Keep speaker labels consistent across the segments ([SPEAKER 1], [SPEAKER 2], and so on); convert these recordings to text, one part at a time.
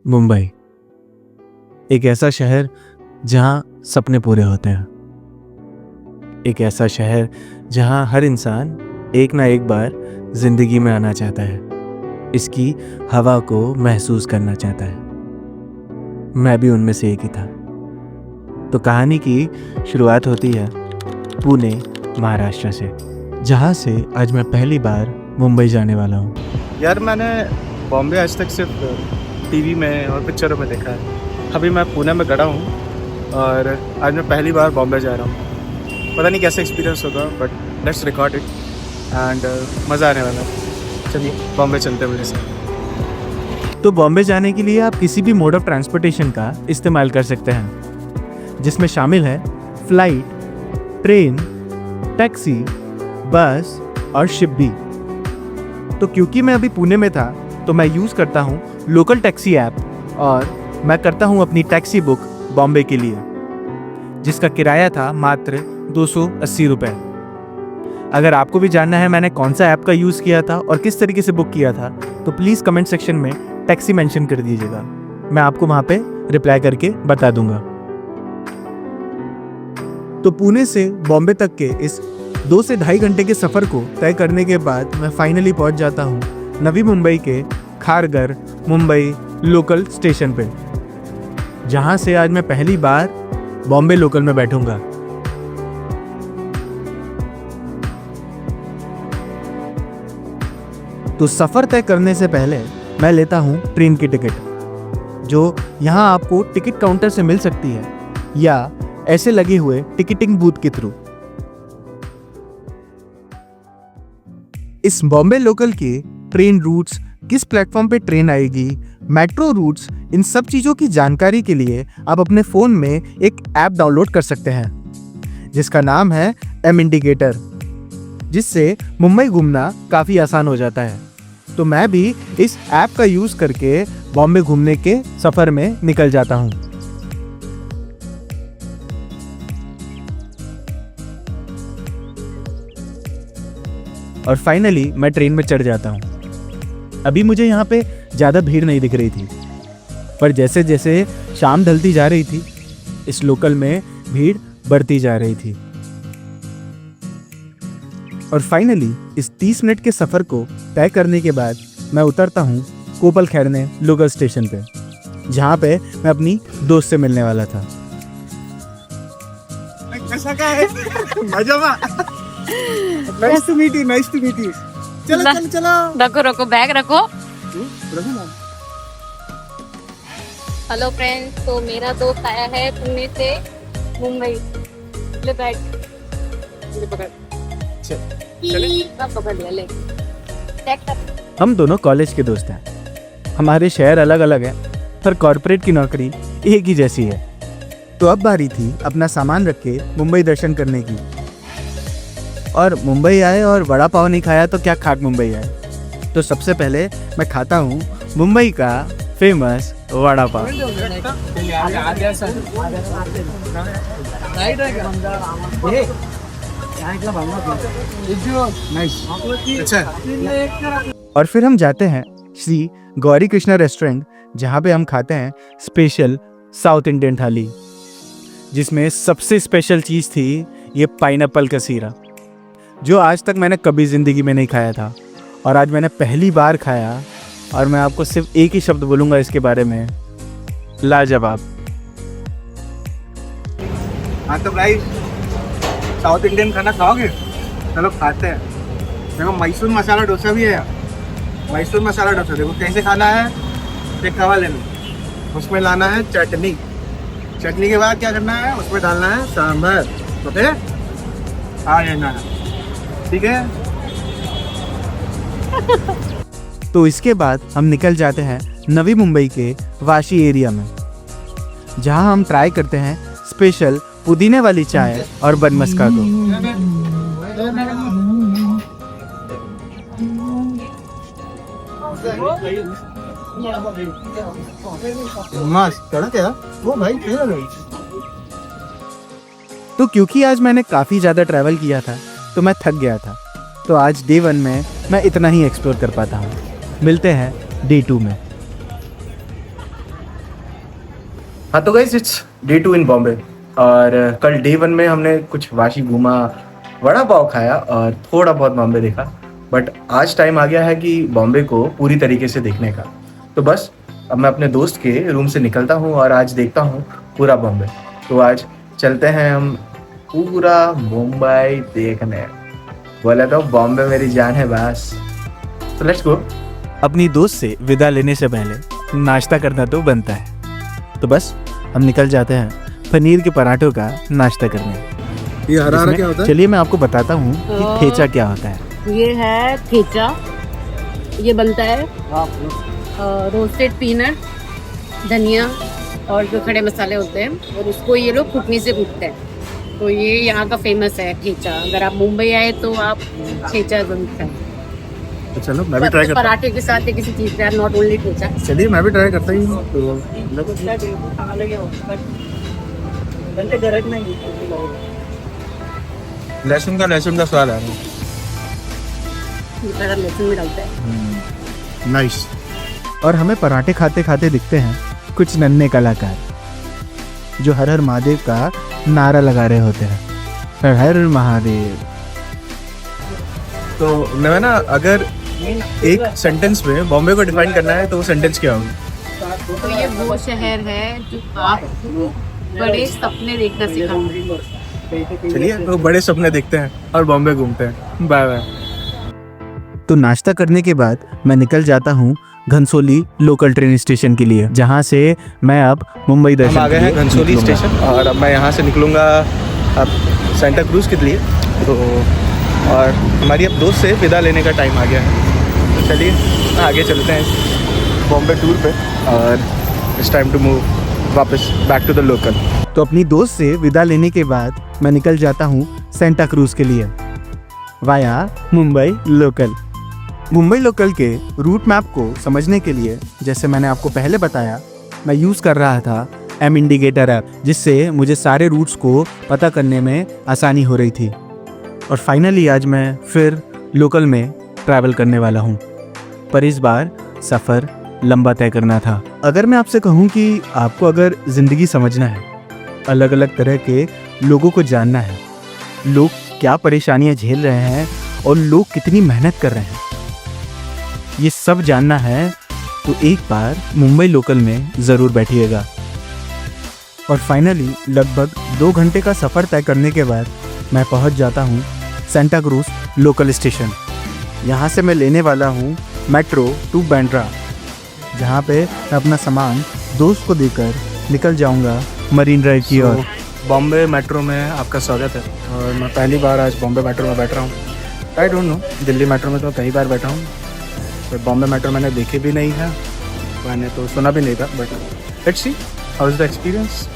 [SPEAKER 1] मुंबई एक ऐसा शहर जहां सपने पूरे होते हैं। एक ऐसा शहर जहां हर इंसान एक ना एक बार जिंदगी में आना चाहता है, इसकी हवा को महसूस करना चाहता है। मैं भी उनमें से एक ही था। तो कहानी की शुरुआत होती है पुणे, महाराष्ट्र से, जहां से आज मैं पहली बार मुंबई जाने वाला हूँ।
[SPEAKER 2] यार मैंने बॉम्बे आज तक सिर्फ टीवी में और पिक्चरों में देखा है। अभी मैं पुणे में गड़ा हूँ और आज मैं पहली बार बॉम्बे जा रहा हूँ। पता नहीं कैसा एक्सपीरियंस होगा, but let's record it and मज़ा आने वाला है। चलिए बॉम्बे चलते हैं मेरे साथ।
[SPEAKER 1] तो बॉम्बे जाने के लिए आप किसी भी मोड ऑफ ट्रांसपोर्टेशन का इस्तेमाल कर सकते हैं, जिसमें शामिल है फ्लाइट, ट्रेन, टैक्सी, बस और शिप भी। तो क्योंकि मैं अभी पुणे में था तो मैं यूज़ करता हूँ लोकल टैक्सी ऐप और मैं करता हूँ अपनी टैक्सी बुक बॉम्बे के लिए, जिसका किराया था मात्र 280 रुपये। अगर आपको भी जानना है मैंने कौन सा ऐप का यूज़ किया था और किस तरीके से बुक किया था, तो प्लीज़ कमेंट सेक्शन में टैक्सी मेंशन कर दीजिएगा। मैं आपको वहाँ पे रिप्लाई करके बता दूंगा। तो पुणे से बॉम्बे तक के इस 2 से ढाई घंटे के सफ़र को तय करने के बाद मैं फाइनली पहुँच जाता हूँ नवी मुंबई के खारघर मुंबई लोकल स्टेशन पे, जहाँ से आज मैं पहली बार बॉम्बे लोकल में बैठूंगा। तो सफ़र तय करने से पहले मैं लेता हूँ ट्रेन की टिकट, जो यहाँ आपको टिकट काउंटर से मिल सकती है या ऐसे लगे हुए टिकटिंग बूथ के थ्रू। इस बॉम्बे लोकल के ट्रेन रूट्स, किस प्लेटफॉर्म पे ट्रेन आएगी, मेट्रो रूट्स, इन सब चीज़ों की जानकारी के लिए आप अपने फ़ोन में एक ऐप डाउनलोड कर सकते हैं, जिसका नाम है एम इंडिकेटर, जिससे मुंबई घूमना काफ़ी आसान हो जाता है। तो मैं भी इस ऐप का यूज़ करके बॉम्बे घूमने के सफ़र में निकल जाता हूँ। और फाइनली मैं ट्रेन में चढ़ जाता हूँ। अभी मुझे यहाँ पे ज़्यादा भीड़ नहीं दिख रही थी, पर जैसे जैसे शाम ढलती जा रही थी इस लोकल में भीड़ बढ़ती जा रही थी। और फाइनली इस 30 मिनट के सफ़र को तय करने के बाद मैं उतरता हूँ कोपल खैरने लोकल स्टेशन पे, जहाँ पे मैं अपनी दोस्त से मिलने वाला था।
[SPEAKER 2] Nice to meet you. चलो
[SPEAKER 3] रखो बैग रखो। हेलो फ्रेंड्स, तो मेरा दोस्त आया है पुणे से मुंबई। ले बैग, ले पकड़, पकड़ लिया, ले चेक कर।
[SPEAKER 1] हम दोनों कॉलेज के दोस्त हैं। हमारे शहर अलग अलग हैं, पर कॉर्पोरेट की नौकरी एक ही जैसी है। तो अब बारी थी अपना सामान रख के मुंबई दर्शन करने की। और मुंबई आए और वड़ा पाव नहीं खाया तो क्या खाक मुंबई आए। तो सबसे पहले मैं खाता हूँ मुंबई का फेमस वड़ा पाव। और फिर हम जाते हैं श्री गौरी कृष्णा रेस्टोरेंट, जहाँ पे हम खाते हैं स्पेशल साउथ इंडियन थाली, जिसमें सबसे स्पेशल चीज़ थी ये पाइनएप्पल का सीरा, जो आज तक मैंने कभी ज़िंदगी में नहीं खाया था और आज मैंने पहली बार खाया। और मैं आपको सिर्फ एक ही शब्द बोलूँगा इसके बारे में, लाजवाब।
[SPEAKER 2] हाँ तो भाई साउथ इंडियन खाना खाओगे? चलो खाते हैं। देखो मैसूर मसाला डोसा भी है। मैसूर मसाला डोसा देखो कैसे खाना है। एक तवा लेना, उसमें लाना है चटनी। चटनी के बाद क्या करना है, उसमें डालना है सांभर। ओके, आ लेना है, ठीक है।
[SPEAKER 1] तो इसके बाद हम निकल जाते हैं नवी मुंबई के वाशी एरिया में, जहां हम ट्राई करते हैं स्पेशल पुदीने वाली चाय और बन मस्का को।
[SPEAKER 2] वो भाई
[SPEAKER 1] तो क्योंकि आज मैंने काफ़ी ज़्यादा ट्रैवल किया था तो मैं थक गया था, तो आज डे 1 में मैं इतना ही एक्सप्लोर कर पाता हूँ। मिलते हैं डे 2 में। हाँ तो गाइस इट्स डे 2 इन बॉम्बे और कल डे 1 में हमने कुछ वाशी घूमा, वड़ा पाव खाया और थोड़ा बहुत बॉम्बे देखा। बट आज टाइम आ गया है कि बॉम्बे को पूरी तरीके से देखने का। तो बस अब मैं अपने दोस्त के रूम से निकलता हूँ और आज देखता हूँ पूरा बॉम्बे। तो आज चलते हैं हम पूरा मुंबई देखने। बोला तो बॉम्बे मेरी जान है बस। तो लेट्स गो। अपनी दोस्त से विदा लेने से पहले नाश्ता करना तो बनता है, तो बस हम निकल जाते हैं पनीर के पराठों का नाश्ता करने।
[SPEAKER 2] ये हरा हरा क्या होता है?
[SPEAKER 1] चलिए मैं आपको बताता हूँ कि ठेचा क्या होता है।
[SPEAKER 3] ये है ठेचा। ये बनता है रोस्टेड पीनट, धनिया और जो खड़े मसाले होते हैं, और उसको ये लोग कुटनी से कूटते हैं। तो ये यहाँ का फेमस है ठेचा। अगर आप मुंबई आए तो आप ठेचा जरूर खाएं।
[SPEAKER 2] तो चलो मैं भी ट्राई करता
[SPEAKER 3] पराठे के साथ या किसी चीज़ का, नॉट ओनली ठेचा।
[SPEAKER 2] हूँ। चलिए मैं भी ट्राई करता ही हूँ। तो लहसुन का स्वाद आ रहा
[SPEAKER 3] ये लहसुन में डालता है।
[SPEAKER 2] नाइस।
[SPEAKER 1] और हमें पराठे खाते खाते दिखते हैं कुछ नन्हे कलाकार जो हर हर महादेव का नारा लगा रहे होते हैं। हर हर महादेव।
[SPEAKER 2] तो मैं ना अगर एक सेंटेंस में बॉम्बे को डिफाइन करना है तो वो सेंटेंस क्या होगी?
[SPEAKER 3] तो ये वो शहर है जो आप बड़े सपने देखना सिखाते।
[SPEAKER 2] चलिए तो बड़े सपने देखते हैं और बॉम्बे घूमते हैं। Bye bye.
[SPEAKER 1] तो नाश्ता करने के बाद मैं निकल जाता हूँ घनसोली लोकल ट्रेन स्टेशन के लिए, जहाँ से मैं अब मुंबई दर्शन
[SPEAKER 2] हम आ गए हैं घनसोली स्टेशन और अब मैं यहाँ से निकलूँगा अब सेंटा क्रूज के लिए। तो और हमारी अब दोस्त से विदा लेने का टाइम आ गया है। तो चलिए आगे चलते हैं बॉम्बे टूर पे और इट्स टाइम टू मूव वापस बैक टू द लोकल।
[SPEAKER 1] तो अपनी दोस्त से विदा लेने के बाद मैं निकल जाता हूँ सेंटा क्रूज के लिए via Mumbai local. Mumbai local के रूट मैप को समझने के लिए, जैसे मैंने आपको पहले बताया, मैं यूज़ कर रहा था एम इंडिकेटर ऐप, जिससे मुझे सारे रूट्स को पता करने में आसानी हो रही थी। और फाइनली आज मैं फिर लोकल में ट्रैवल करने वाला हूँ, पर इस बार सफ़र लंबा तय करना था। अगर मैं आपसे कहूँ कि आपको अगर ज़िंदगी समझना है, अलग अलग तरह के लोगों को जानना है, लोग क्या परेशानियाँ झेल रहे हैं और लोग कितनी मेहनत कर रहे हैं, ये सब जानना है, तो एक बार मुंबई लोकल में ज़रूर बैठिएगा। और फाइनली लगभग 2 घंटे का सफ़र तय करने के बाद मैं पहुंच जाता हूं सेंटा क्रूज लोकल स्टेशन। यहां से मैं लेने वाला हूं मेट्रो टू बैंड्रा, जहां पे मैं अपना सामान दोस्त को देकर निकल जाऊंगा मरीन ड्राइव की ओर।
[SPEAKER 2] बॉम्बे मेट्रो में आपका स्वागत है। और मैं पहली बार आज बॉम्बे मेट्रो में बैठ रहा हूँ। I don't know, Delhi metro में तो कई बार बैठा हूँ, पर बॉम्बे मेट्रो मैंने देखी भी नहीं है, मैंने तो सुना भी नहीं था। But let's see how is the experience.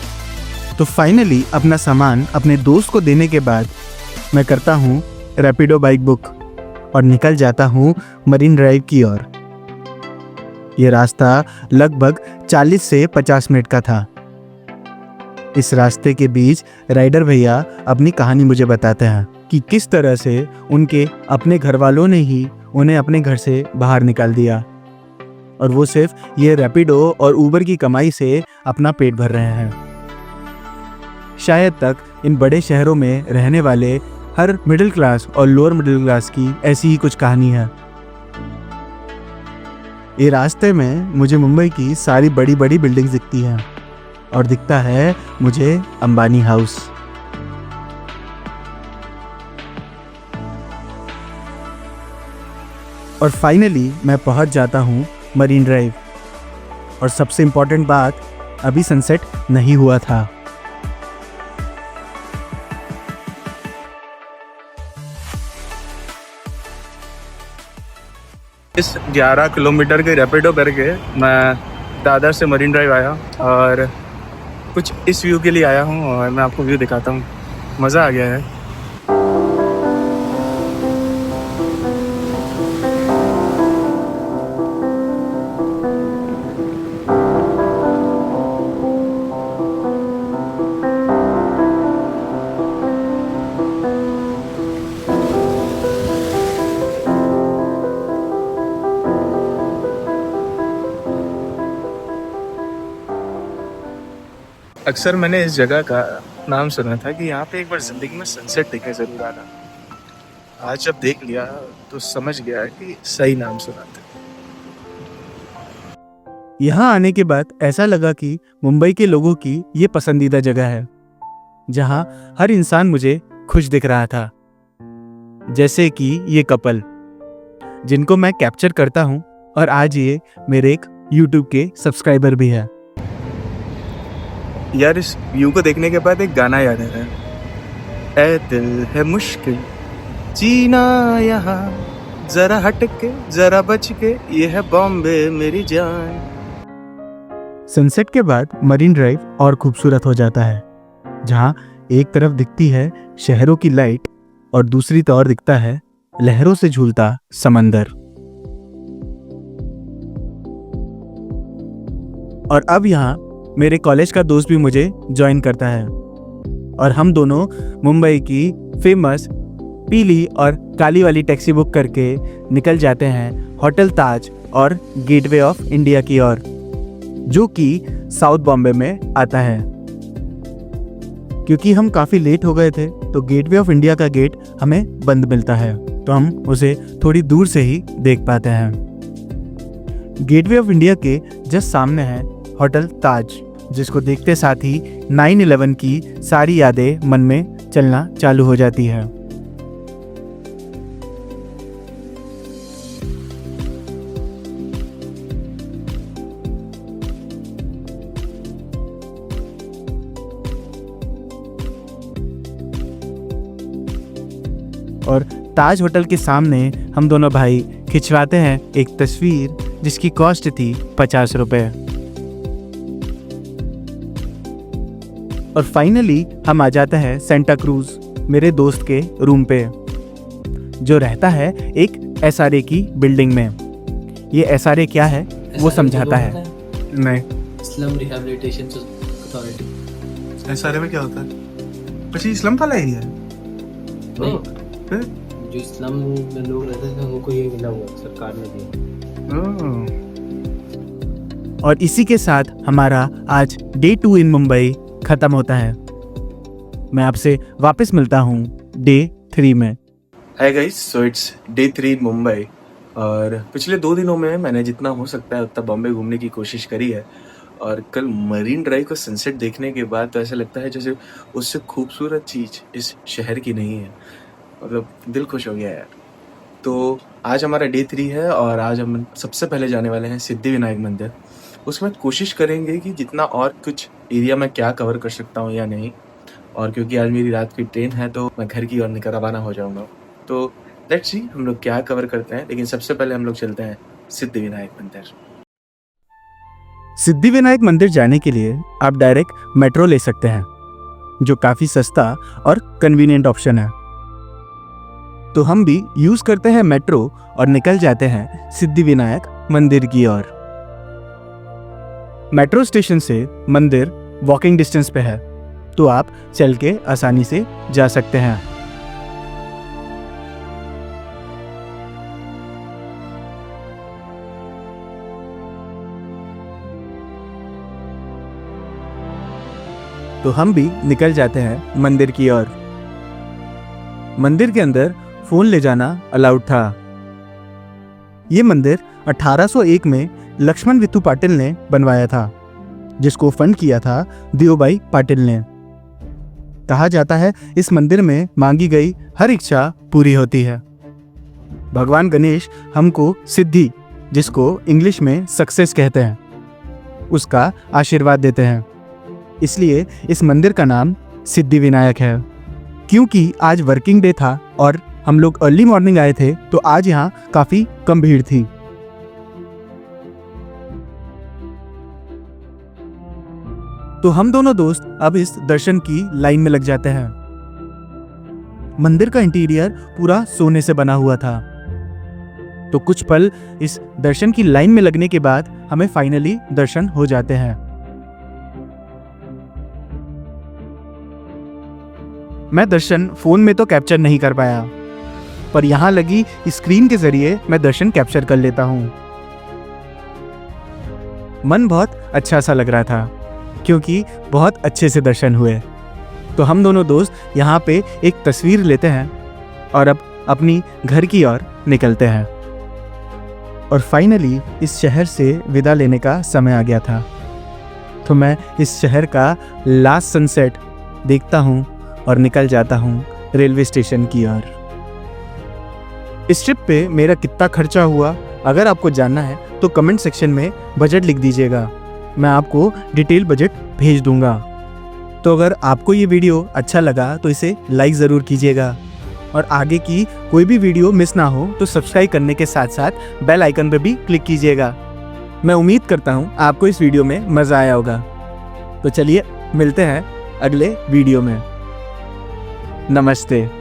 [SPEAKER 1] तो फाइनली अपना सामान अपने दोस्त को देने के बाद मैं करता हूँ रैपिडो बाइक बुक और निकल जाता हूँ मरीन ड्राइव की ओर। ये रास्ता लगभग 40 से 50 मिनट का था। इस रास्ते के बीच राइडर भैया अपनी कहानी मुझे बताते हैं कि किस तरह से उनके अपने घर वालों ने ही उन्हें अपने घर से बाहर निकाल दिया और वो सिर्फ ये रैपिडो और ऊबर की कमाई से अपना पेट भर रहे हैं। शायद तक इन बड़े शहरों में रहने वाले हर मिडिल क्लास और लोअर मिडिल क्लास की ऐसी ही कुछ कहानी है। ये रास्ते में मुझे मुंबई की सारी बड़ी बड़ी बिल्डिंग्स दिखती हैं और दिखता है मुझे अंबानी हाउस। और फाइनली मैं पहुंच जाता हूं मरीन ड्राइव। और सबसे इम्पोर्टेंट बात, अभी सनसेट नहीं हुआ था।
[SPEAKER 2] इस 11 किलोमीटर के रैपिडो करके मैं दादर से मरीन ड्राइव आया और कुछ इस व्यू के लिए आया हूँ और मैं आपको व्यू दिखाता हूँ। मज़ा आ गया है।
[SPEAKER 1] अक्सर मैंने इस जगह का नाम सुना था कि यहाँ पे एक बार ज़िंदगी में सनसेट देखने ज़रूर आना। आज जब देख लिया तो समझ गया कि सही नाम सुना था। यहाँ आने के बाद ऐसा लगा कि मुंबई के लोगों की ये पसंदीदा जगह है, जहाँ हर इंसान मुझे खुश दिख रहा था। जैसे कि ये कपल जिनको मैं कैप्चर करता हूँ और आज ये मेरे एक YouTube के सब्सक्राइबर भी है। यार इस व्यू को देखने के बाद एक गाना याद आ रहा है, ऐ दिल है मुश्किल जीना यहाँ, जरा हट के जरा बच के, ये है बॉम्बे मेरी जान। सनसेट के बाद मरीन ड्राइव और खूबसूरत हो जाता है, जहाँ एक तरफ दिखती है शहरों की लाइट और दूसरी तरफ दिखता है लहरों से झूलता समंदर। और अब यहाँ मेरे कॉलेज का दोस्त भी मुझे ज्वाइन करता है और हम दोनों मुंबई की फेमस पीली और काली वाली टैक्सी बुक करके निकल जाते हैं होटल ताज और गेटवे ऑफ इंडिया की ओर, जो कि साउथ बॉम्बे में आता है। क्योंकि हम काफ़ी लेट हो गए थे तो गेटवे ऑफ इंडिया का गेट हमें बंद मिलता है, तो हम उसे थोड़ी दूर से ही देख पाते हैं। गेटवे ऑफ इंडिया के जस्ट सामने है होटल ताज, जिसको देखते साथ ही 9/11 की सारी यादें मन में चलना चालू हो जाती है। और ताज होटल के सामने हम दोनों भाई खिंचवाते हैं एक तस्वीर जिसकी कॉस्ट थी 50 रुपए। और फाइनली हम आ जाते हैं सेंटा क्रूज, मेरे दोस्त के रूम पे, जो रहता है एक SRA की बिल्डिंग में। ये SRA क्या है वो समझाता है। नहीं,
[SPEAKER 4] स्लम रिहैबिलिटेशन अथॉरिटी।
[SPEAKER 1] SRA में क्या होता है? अच्छा, स्लम वाला एरिया है।
[SPEAKER 4] नहीं,
[SPEAKER 1] फिर
[SPEAKER 4] जो स्लम में लोग रहते थे उनको ये मिला हुआ सरकार ने दिया।
[SPEAKER 1] और इसी के साथ हमारा आज डे 2 इन मुंबई खत्म होता है। मैं आपसे वापस मिलता हूँ डे 3 में। Hi guys, so it's day 3 इन मुंबई। और पिछले 2 दिनों में मैंने जितना हो सकता है उतना बॉम्बे घूमने की कोशिश करी है। और कल मरीन ड्राइव का सनसेट देखने के बाद तो ऐसा लगता है जैसे उससे खूबसूरत चीज़ इस शहर की नहीं है। मतलब दिल खुश हो गया यार। तो आज हमारा डे 3 है और आज हम सबसे पहले जाने वाले हैं सिद्धि विनायक मंदिर। उसके बाद कोशिश करेंगे कि जितना और कुछ एरिया मैं क्या कवर कर सकता हूँ या नहीं। और क्योंकि आज मेरी रात की ट्रेन है तो मैं घर की ओर निकल रवाना हो जाऊँगा। तो लेट्स सी हम लोग क्या कवर करते हैं, लेकिन सबसे पहले हम लोग चलते हैं सिद्धि विनायक मंदिर। सिद्धि विनायक मंदिर जाने के लिए आप डायरेक्ट मेट्रो ले सकते हैं, जो काफ़ी सस्ता और कन्वीनियंट ऑप्शन है। तो हम भी यूज़ करते हैं मेट्रो और निकल जाते हैं सिद्धि विनायक मंदिर की ओर। मेट्रो स्टेशन से मंदिर वॉकिंग डिस्टेंस पे है, तो आप चल के आसानी से जा सकते हैं। तो हम भी निकल जाते हैं मंदिर की ओर। मंदिर के अंदर फोन ले जाना अलाउड था। ये मंदिर 1801 में लक्ष्मण विथु पाटिल ने बनवाया था, जिसको फंड किया था देवबाई पाटिल ने। कहा जाता है इस मंदिर में मांगी गई हर इच्छा पूरी होती है। भगवान गणेश हमको सिद्धि, जिसको इंग्लिश में सक्सेस कहते हैं, उसका आशीर्वाद देते हैं। इसलिए इस मंदिर का नाम सिद्धि विनायक है। क्योंकि आज वर्किंग डे था और हम लोग अर्ली मॉर्निंग आए थे, तो आज यहाँ काफी कम भीड़ थी। तो हम दोनों दोस्त अब इस दर्शन की लाइन में लग जाते हैं। मंदिर का इंटीरियर पूरा सोने से बना हुआ था। तो कुछ पल इस दर्शन की लाइन में लगने के बाद हमें फाइनली दर्शन हो जाते हैं। मैं दर्शन फोन में तो कैप्चर नहीं कर पाया, पर यहां लगी स्क्रीन के जरिए मैं दर्शन कैप्चर कर लेता हूं। मन बहुत अच्छा सा लग रहा था। क्योंकि बहुत अच्छे से दर्शन हुए। तो हम दोनों दोस्त यहाँ पे एक तस्वीर लेते हैं और अब अपनी घर की ओर निकलते हैं। और फाइनली इस शहर से विदा लेने का समय आ गया था। तो मैं इस शहर का लास्ट सनसेट देखता हूँ और निकल जाता हूँ रेलवे स्टेशन की ओर। इस ट्रिप पे मेरा कितना खर्चा हुआ अगर आपको जानना है तो कमेंट सेक्शन में बजट लिख दीजिएगा, मैं आपको डिटेल बजट भेज दूंगा। तो अगर आपको ये वीडियो अच्छा लगा तो इसे लाइक ज़रूर कीजिएगा और आगे की कोई भी वीडियो मिस ना हो तो सब्सक्राइब करने के साथ साथ बेल आइकन पर भी क्लिक कीजिएगा। मैं उम्मीद करता हूँ आपको इस वीडियो में मज़ा आया होगा। तो चलिए मिलते हैं अगले वीडियो में। नमस्ते।